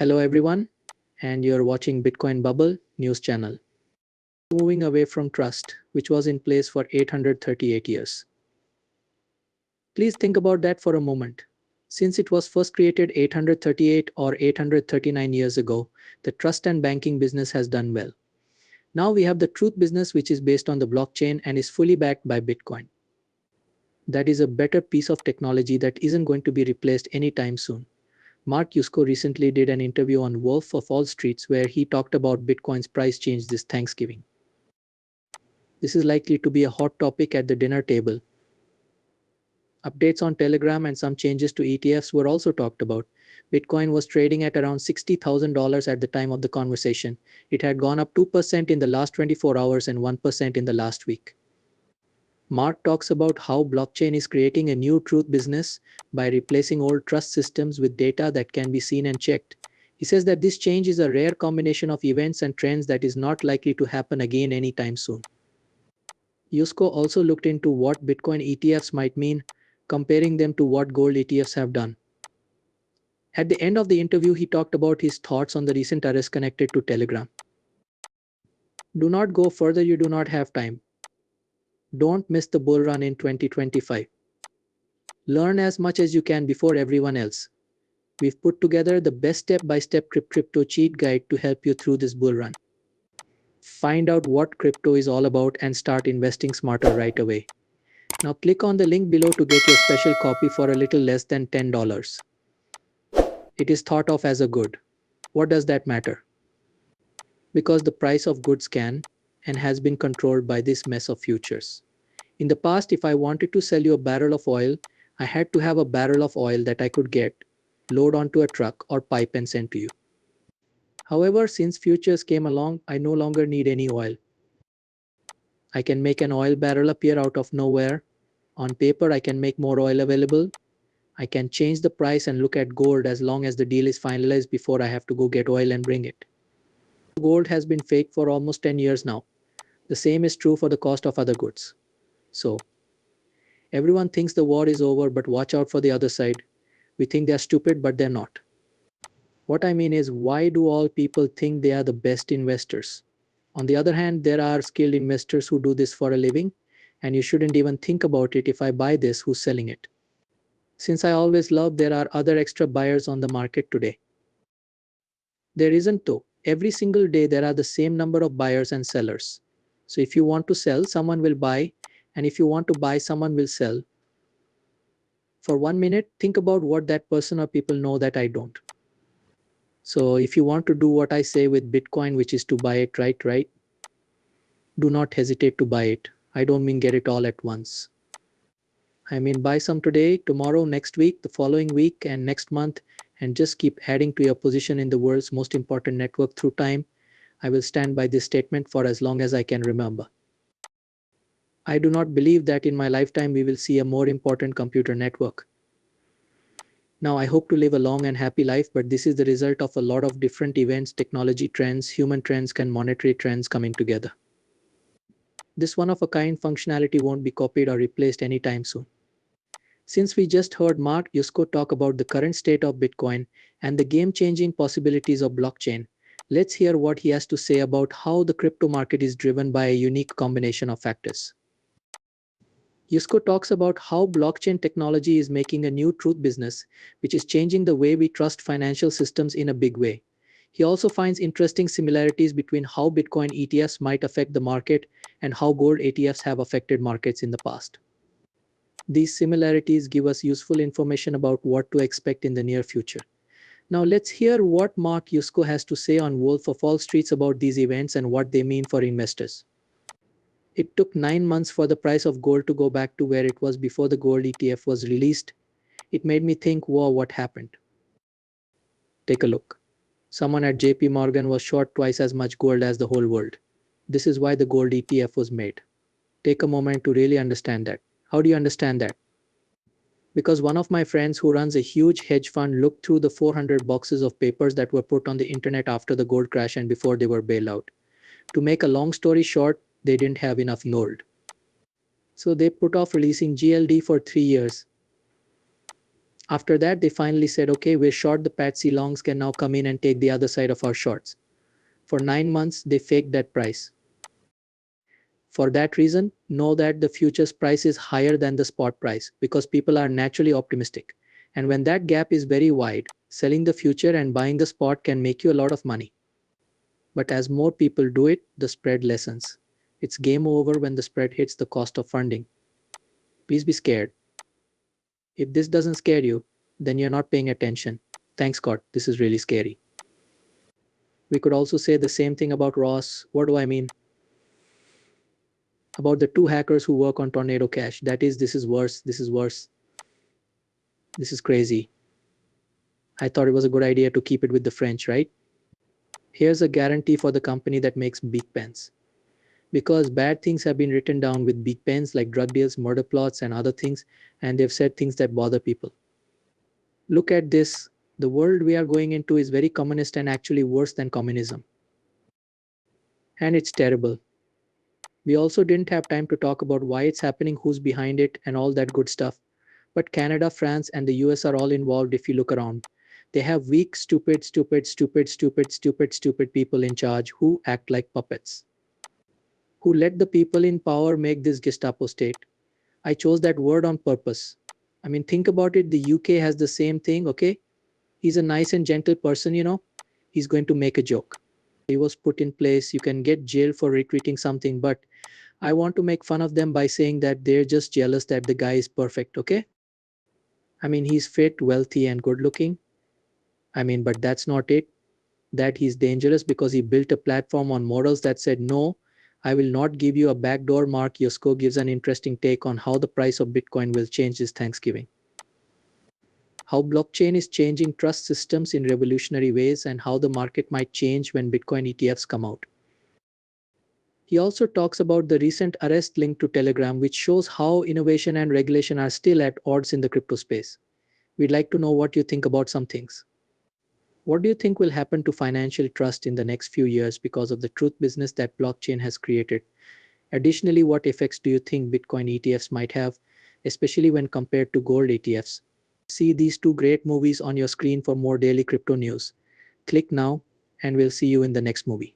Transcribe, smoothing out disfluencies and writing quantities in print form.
Hello everyone, and you're watching Bitcoin Bubble news channel. Moving away from trust, which was in place for 838 years. Please think about that for a moment. Since it was first created 838 or 839 years ago, the trust and banking business has done well. Now we have the truth business, which is based on the blockchain and is fully backed by Bitcoin. That is a better piece of technology that isn't going to be replaced anytime soon. Mark Yusko recently did an interview on Wolf of All Streets where he talked about Bitcoin's price change this Thanksgiving. This is likely to be a hot topic at the dinner table. Updates on Telegram and some changes to ETFs were also talked about. Bitcoin was trading at around $60,000 at the time of the conversation. It had gone up 2% in the last 24 hours and 1% in the last week. Mark talks about how blockchain is creating a new truth business by replacing old trust systems with data that can be seen and checked. He says that this change is a rare combination of events and trends that is not likely to happen again anytime soon. Yusko also looked into what Bitcoin ETFs might mean, comparing them to what gold ETFs have done. At the end of the interview, he talked about his thoughts on the recent arrest connected to Telegram. Do not go further, you do not have time. Don't miss the bull run in 2025. Learn as much as you can before everyone else. We've put together the best step-by-step crypto cheat guide to help you through this bull run. Find out what crypto is all about and start investing smarter right away. Now click on the link below to get your special copy for a little less than $10. It is thought of as a good. What does that matter? Because the price of goods can and has been controlled by this mess of futures. In the past, if I wanted to sell you a barrel of oil, I had to have a barrel of oil that I could get, load onto a truck or pipe and send to you. However, since futures came along, I no longer need any oil. I can make an oil barrel appear out of nowhere. On paper, I can make more oil available. I can change the price and look at gold as long as the deal is finalized before I have to go get oil and bring it. Gold has been fake for almost 10 years now. The same is true for the cost of other goods. So, everyone thinks the war is over, but watch out for the other side. We think they're stupid, but they're not. What I mean is, why do all people think they are the best investors? On the other hand, there are skilled investors who do this for a living, and you shouldn't even think about it. If I buy this, who's selling it? Since I always love, there are other extra buyers on the market today. There isn't though. Every single day there are the same number of buyers and sellers. So if you want to sell, someone will buy, and if you want to buy, someone will sell. For 1 minute, think about what that person or people know that I don't. So if you want to do what I say with Bitcoin, which is to buy it right, do not hesitate to buy it. I don't mean get it all at once. I mean buy some today, tomorrow, next week, the following week, and next month, and just keep adding to your position in the world's most important network through time. I will stand by this statement for as long as I can remember. I do not believe that in my lifetime we will see a more important computer network. Now I hope to live a long and happy life, but this is the result of a lot of different events, technology trends, human trends, and monetary trends coming together. This one-of-a-kind functionality won't be copied or replaced anytime soon. Since we just heard Mark Yusko talk about the current state of Bitcoin and the game-changing possibilities of blockchain, let's hear what he has to say about how the crypto market is driven by a unique combination of factors. Yusko talks about how blockchain technology is making a new truth business, which is changing the way we trust financial systems in a big way. He also finds interesting similarities between how Bitcoin ETFs might affect the market and how gold ETFs have affected markets in the past. These similarities give us useful information about what to expect in the near future. Now let's hear what Mark Yusko has to say on Wolf of All Streets about these events and what they mean for investors. It took 9 months for the price of gold to go back to where it was before the gold ETF was released. It made me think, whoa, what happened? Take a look. Someone at JP Morgan was short twice as much gold as the whole world. This is why the gold ETF was made. Take a moment to really understand that. How do you understand that? Because one of my friends who runs a huge hedge fund looked through the 400 boxes of papers that were put on the internet after the gold crash and before they were bailed out. To make a long story short, they didn't have enough gold. So they put off releasing GLD for 3 years. After that, they finally said, okay, we're short, the Patsy Longs can now come in and take the other side of our shorts. For 9 months, they faked that price. For that reason, know that the futures price is higher than the spot price because people are naturally optimistic. And when that gap is very wide, selling the future and buying the spot can make you a lot of money. But as more people do it, the spread lessens. It's game over when the spread hits the cost of funding. Please be scared. If this doesn't scare you, then you're not paying attention. Thanks God, this is really scary. We could also say the same thing about Ross. What do I mean? About the two hackers who work on Tornado Cash. That is, this is worse, this is worse. This is crazy. I thought it was a good idea to keep it with the French, right? Here's a guarantee for the company that makes big pens. Because bad things have been written down with big pens like drug deals, murder plots, and other things, and they've said things that bother people. Look at this. The world we are going into is very communist and actually worse than communism. And it's terrible. We also didn't have time to talk about why it's happening, who's behind it, and all that good stuff. But Canada, France, and the US are all involved if you look around. They have weak, stupid people in charge who act like puppets. Who let the people in power make this Gestapo state. I chose that word on purpose. I mean, think about it. The UK has the same thing, okay? He's a nice and gentle person, you know? He's going to make a joke. He was put in place. You can get jailed for retweeting something, but I want to make fun of them by saying that they're just jealous that the guy is perfect, okay? I mean, he's fit, wealthy, and good looking. I mean, but that's not it. That he's dangerous because he built a platform on models that said, no, I will not give you a backdoor. Mark Yusko gives an interesting take on how the price of Bitcoin will change this Thanksgiving. How blockchain is changing trust systems in revolutionary ways and how the market might change when Bitcoin ETFs come out. He also talks about the recent arrest linked to Telegram, which shows how innovation and regulation are still at odds in the crypto space. We'd like to know what you think about some things. What do you think will happen to financial trust in the next few years because of the truth business that blockchain has created? Additionally, what effects do you think Bitcoin ETFs might have, especially when compared to gold ETFs? See these two great movies on your screen for more daily crypto news. Click now, and we'll see you in the next movie.